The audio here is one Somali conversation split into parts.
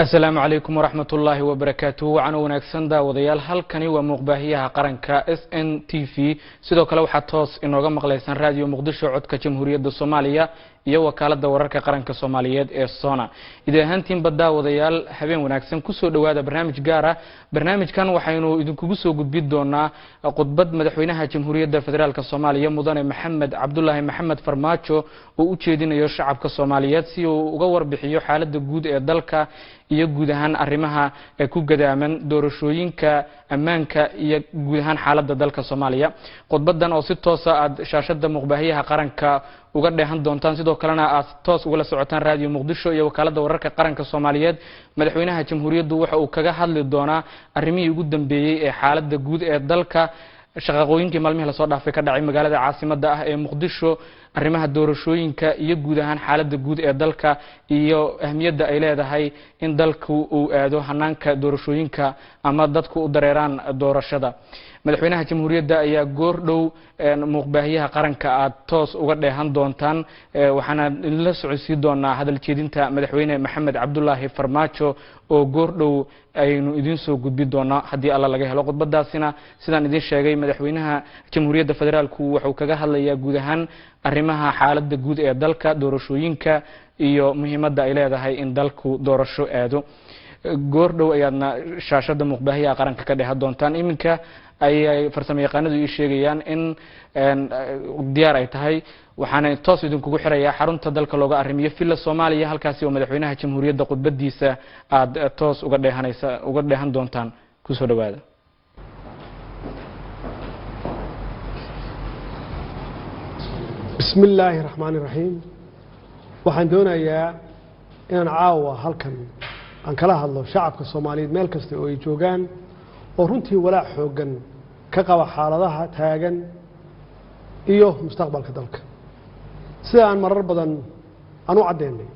السلام عليكم ورحمة الله وبركاته وعن ونكسن داوديال halkani waa muuqbaahiyaha qaranka SNTV sidoo kale waxa toos inooga maqleysan radio Muqdisho codka Jamhuuriyadda Soomaaliya iyo wakaalada wararka qaranka Soomaaliyeed ee Sona idahantiin baddaawadayaal habeen wanaagsan ku soo dhawaada barnaamij gaar ah barnaamijkan waxaynu idinku soo gudbin doonaa khudbad madaxweynaha Jamhuuriyadda Federaalka Soomaaliya mudane Maxamed Cabdullaahi Maxamed Farmaajo oo u jeedinayo shacabka Soomaaliyeed si uu uga warbixiyo xaaladda guud ee dalka iyo guud ahaan arrimaha ku gadaaman doorashooyinka ammaanka iyo guud ahaan xaaladda dalka Soomaaliya khudbadan oo si toos ah shaashada muuqbaahiyaha qaranka uga dheehan doontaan sidoo kalena aad toos uga la socotaan radio Muqdisho iyo wakaalada wararka qaranka Soomaaliyeed madaxweynaha Jamhuuriyadda waxa uu kaga hadli doonaa arrimihii ugu dambeeyay ee xaaladda guud ee dalka shaqooyinkii maalmihii la soo dhaafay ka dhacay magaalada caasimadda ah ee Muqdisho arrimaha doorashooyinka iyo guud ahaan xaaladda guud ee dalka iyo ahmiyadda ay leedahay in dalku uu aado hanaanka doorashooyinka ama dadku u dareeraan doorashada madaxweynaha Jamhuuriyadda ayaa goor dhow muuqbaahiyaha qaranka aad toos uga dheehan doontaan waxaana la socodsiin doonaa hadal jeedinta madaxweyne Maxamed Cabdullaahi Farmaajo oo goor dhow aynu idin soo gudbin doonaa hadii alla laga helo khudbadaasina sidaan idin sheegay madaxweynaha Jamhuuriyadda Federaalku wuxuu kaga hadlayaa guud ahaan arrimaha xaaladda guud ee dalka doorashooyinka iyo muhiimadda ay leedahay in dalku doorasho aado goor dhow ayaadna shaashada muuqbaahiyaha qaranka ka dheehan doontaan iminka ay farsamayaqaanadu ii sheegayaan in diyaar ay tahay waxaana toos idinkugu xirayaa xarunta dalka looga arrimiyo filla Soomaaliya halkaasi oo madaxweynaha Jamhuuriyadda khudbadiisa aad toos uga dheehan doontaan ku soo dhawaada بسم الله الرحمن الرحيم waxaan doonayaa inaan caawa halkan aan kala hadlo shacabka Soomaaliyeed meel kasta oo ay joogaan oo runtii walaac xoogan ka qaba xaaladaha taagan iyo mustaqbalka dalka sida aan marar badan aan u cadeynay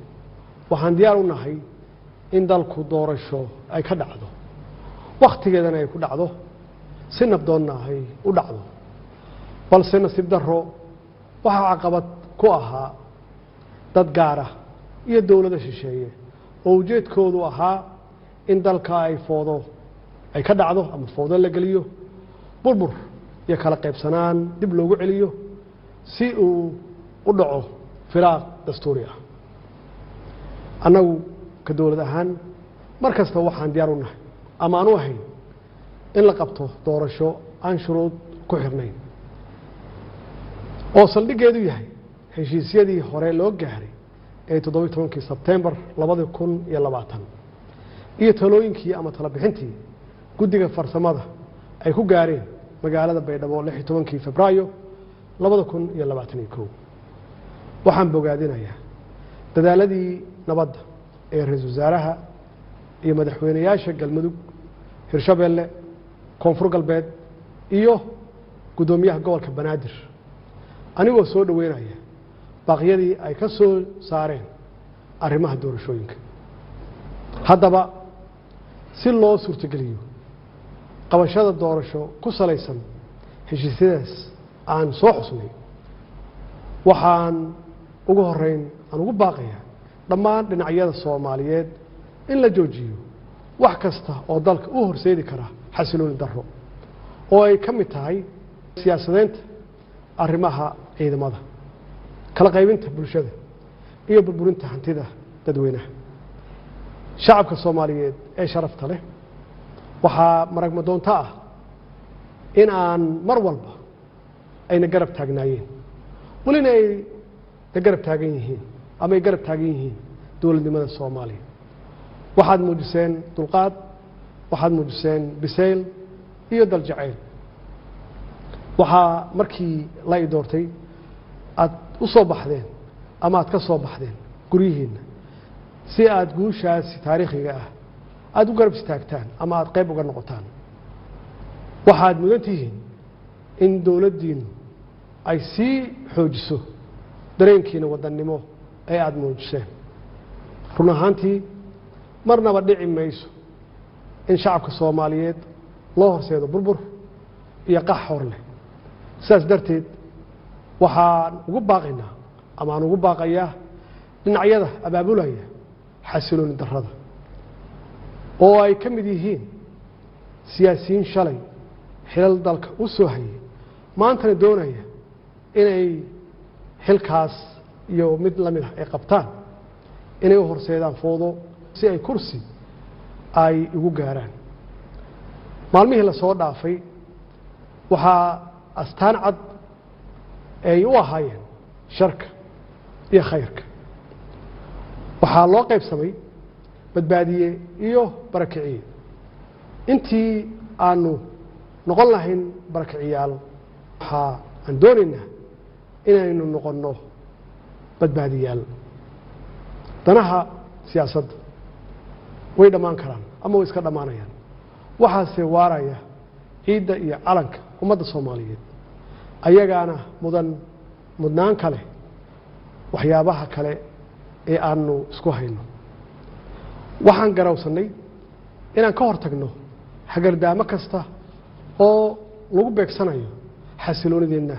waxaan diyaar u nahay in dalku doorasho ay ka dhacdo waqtigeedana ay ku dhacdo si nabdoonna ay u dhacdo balse nasiib darro waxa caqabad ku ahaa dad gaar ah iyo dawladda shisheeye oo ujeedkoodu ahaa in dalka ay foodo ay ka dhacdo ama foodo la geliyo burbur iyo kala qaybsanaan dib loogu celiyo si uu u dhaco firaaq dastuuri ah annagu ka dawlad ahaan markasta waxaan diyaar u nahay ama aan u ahayn in la qabto doorasho aan shuruud ku xirnayn oo saldhigeedu yahay heshiisyadii hore loo gaaray ee 17 Sebtembar 2020 iyo talooyinkii ama tala bixintii guddiga farsamada ay ku gaareen magaalada Baydhabo 16 Febraayo 2021 waxaan bogaadinayaa dadaaladii nabadda ee ra'iisul wasaaraha iyo madaxweynayaasha Galmudug Hirshabeelle Koonfur Galbeed iyo gudoomiyaha gobolka Banaadir anigoo soo dhaweynaya baaqyadii ay ka soo saareen arrimaha doorashooyinka haddaba si loo suurtageliyo qabashada doorasho ku salaysan heshiisyadaas aan soo xusnay waxaan ugu horeyn aan ugu baaqayaa dhammaan dhinacyada Soomaaliyeed in la joojiyo wax kasta oo dalka u horseedi kara xasilooni darro oo ay ka mid tahay siyaasadeynta arrimaha ciidamada kala qaybinta bulshada iyo burburinta hantida dadweynaha shacabka Soomaaliyeed ee sharafta leh waxaa maragma doonta ah in aan mar walba ayna garab taagnaayeen walina ay garab taagan yihiin ama ay garab taagan yihiin dawladnimada Soomaaliya waxaad muujiseen dulqaad waxaad muujiseen bisayl iyo dal jacayl waxaa markii la doortay aad u soo baxdeen ama aad ka soo baxdeen guriyihiina si aad guushaasi taariikhiga ah aad u garab istaagtaan ama aad qayb uga noqotaan waxaad mudan tihiin in dawladdiinu ay sii xoojiso dareenkiina wadannimo ee aad muujiseen run ahaantii marnaba dhici mayso in shacabka Soomaaliyeed loo horseedo burbur iyo qax hor leh sidaas darteed waxaan ugu baaqaynaa ama aan ugu baaqayaa dhinacyada abaabulaya xasilooni darrada oo ay ka mid yihiin siyaasiyiin shalay xilal dalka u soo hayay maantana doonaya inay xilkaas iyo mid la mid ah ay qabtaan inay u horseedaan foodo si ay kursi ay ugu gaaraan maalmihii la soo dhaafay waxaa astaan cad ay u ahaayeen sharka iyo khayrka waxaa loo qaybsamay badbaadiye iyo barakiciye intii aanu noqon lahayn barakiciyaal waxaa aan doonaynaa inaynu noqonno badbaadiyaal danaha siyaasadda way dhammaan karaan ama way iska dhammaanayaan waxaase waaraya ciidda iyo calanka ummadda Soomaaliyeed ayagaana mudnaan kale waxyaabaha kale ee aanu isku hayno waxaan garawsanay inaan ka hortagno hagardaamo kasta oo lagu beegsanayo xasiloonideenna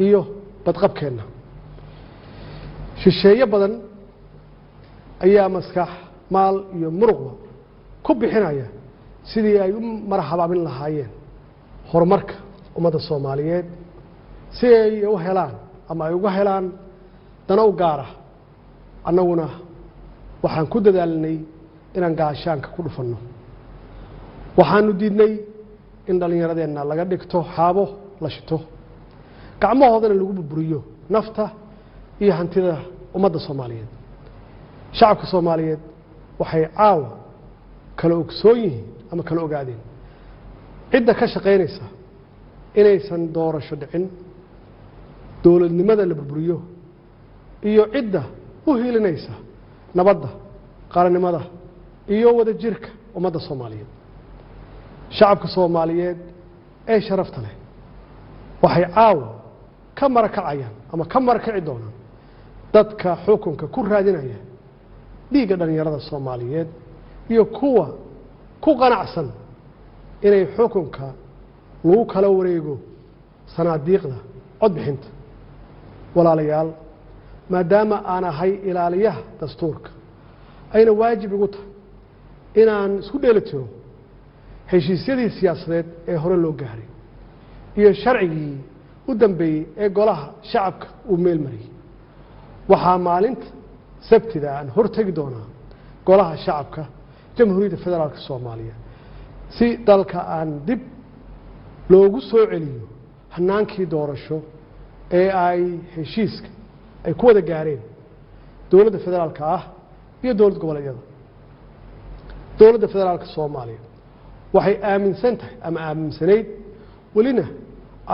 iyo badqabkeenna shisheeye badan ayaa maskax maal iyo muruqba ku bixinaya sidii ay u marxabaabin lahaayeen horumarka ummadda Soomaaliyeed si ay u helaan ama ay uga helaan dana u gaar ah annaguna waxaan ku dadaalnay inaan gaashaanka ku dhufanno waxaanu diidnay in dhalinyaradeenna laga dhigto xaabo la shito gacmahoodana lagu burburiyo nafta iyo hantida ummadda Soomaaliyeed shacabka Soomaaliyeed waxay caawa kala ogsoon yihiin ama kala ogaadeen cidda ka shaqeynaysa inaysan doorasho dhicin dowladnimada la burburiyo iyo cidda u hiilinaysa nabadda qaranimada iyo wada jirka ummadda Soomaaliyeed shacabka Soomaaliyeed ee sharafta leh waxay caawa ka marakacayaan ama ka marakaci doonaan dadka xukunka ku raadinaya dhiigga dhalinyarada Soomaaliyeed iyo kuwa ku qanacsan inay xukunka lagu kala wareego sanaadiiqda codbixinta walaalayaal maadaama aan ahay ilaaliyaha dastuurka ayna waajib igu tahay inaan isku dheelitiro heshiisyadii siyaasadeed ee hore loo gaaray iyo sharcigii u dambeeyey ee golaha shacabka uu meel mariyay waxaa maalinta sabtida aan hortagi doonaa golaha shacabka jamhuuriyadda federaalka Soomaaliya si dalka aan dib loogu soo celiyo hanaankii doorasho ee ay heshiiska ay ku wada gaareen dowladda federaalka ah iyo dowlad goboleedyada dowladda federaalka Soomaaliya waxay aaminsan tahay ama aaminsanayd walina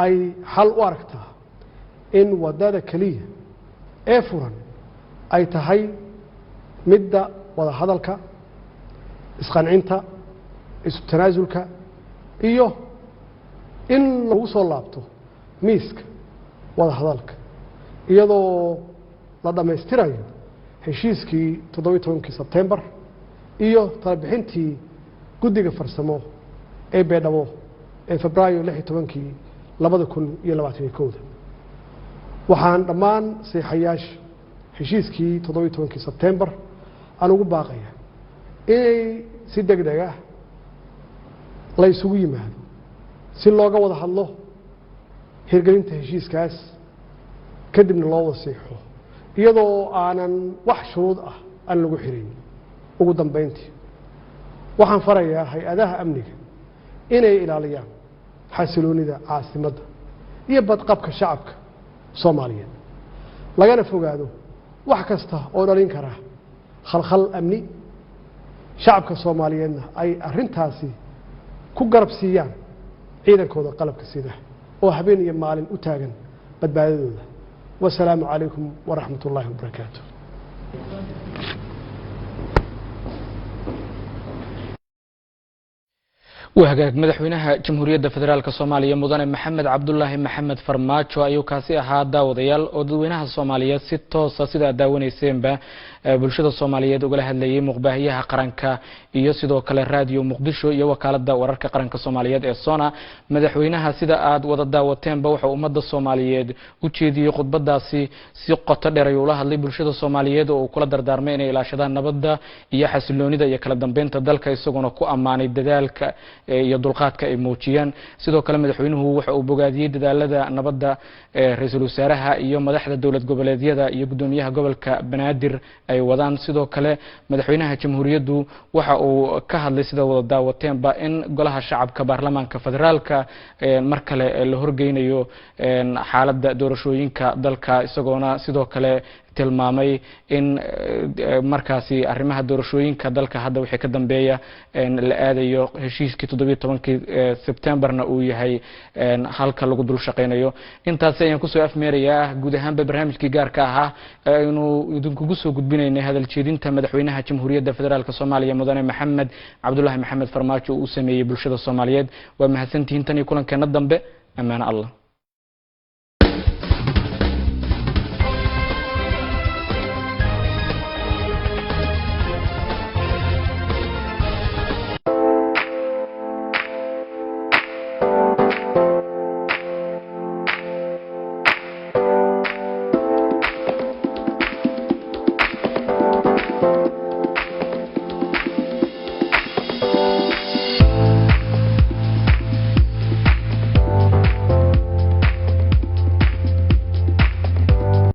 ay xal u aragtaa in wadada kaliya ee furan ay tahay midda wada hadalka isqancinta isu tanaasulka iyo in lagu soo laabto miiska wada hadalka iyadoo la dhameystirayo heshiiskii 17 September iyo talabixintii guddiga farsamo ee Beedhabo ee Febraayo 16 2021 waxaan dhammaan saxiixayaasha heshiiskii 17 September aan ugu baaqaya inay si degdeg ah la isugu yimaado si looga wada hadlo hirgelinta heshiiskaas kadibna loo wasiixo iyadoo aanan wax shuruud ah aan lagu xirin ugu dambeyntii waxaan farayaa hay'adaha amniga inay ilaaliyaan xasiloonida caasimadda iyo badqabka shacabka Soomaaliyeed lagana fogaado wax kasta oo dhalin kara khalkhal amni shacabka Soomaaliyeedna ay arintaasi ku garab siiyaan ciidankooda qalabka sida oo habeen iyo maalin u taagan badbaadadooda wassalaamu calaykum waraxmatullaahi wabarakaatuh وهجاك مدحوينها جمهورية فدرالك الصومالية مدن محمد عبد الله محمد فرماجو أيو كاسي أحد داوديال ودوينها الصومالية ستة سيدة داوني سيمبا bulshada Soomaaliyeed uga hadlayay muqbaahiyaha qaranka iyo sidoo kale raadiyo Muqdisho iyo wakaalada wararka qaranka Soomaaliyeed ee Sona madaxweynaha sida aad wada daawateenba waxa ummadda Soomaaliyeed u jeediyay khudbadaasi si qoto dheer ay ula hadlay bulshada Soomaaliyeed oo kula dardaarmay inay ilaashadaan nabadda iyo xasiloonida iyo kala dambeynta dalka isagoo ku amaanay dadaalka iyo dulqaadka ay muujiyaan sidoo kale madaxweynuhu waxa uu bogaadiyay dadaalada nabadda ra'iisul wasaaraha iyo madaxda dawlad goboleedyada iyo gudoomiyaha gobolka Banaadir ay wadaan sidoo kale madaxweynaha jamhuuriyaddu waxa uu ka hadlay sida wada daawateenba in golaha shacabka baarlamaanka federaalka mar kale la horgeynayo xaaladda doorashooyinka dalka isagoona sidoo kale tilmaamay in markaasi arrimaha doorashooyinka dalka hadda wixii ka dambeeya la aadayo heshiiskii 17 September-na uu yahay halka lagu dul shaqeynayo intaas ayaan ku soo afmeerayaa guud ahaan barnaamijkii gaarka ah inuu idinku soo gudbinaynay hadal jeedinta madaxweynaha jamhuuriyadda federaalka Soomaaliya mudane Maxamed Cabdullaahi Maxamed Farmaajo uu sameeyay bulshada Soomaaliyeed waa mahadsantihiin tan iyo kulankeena dambe amaana Allah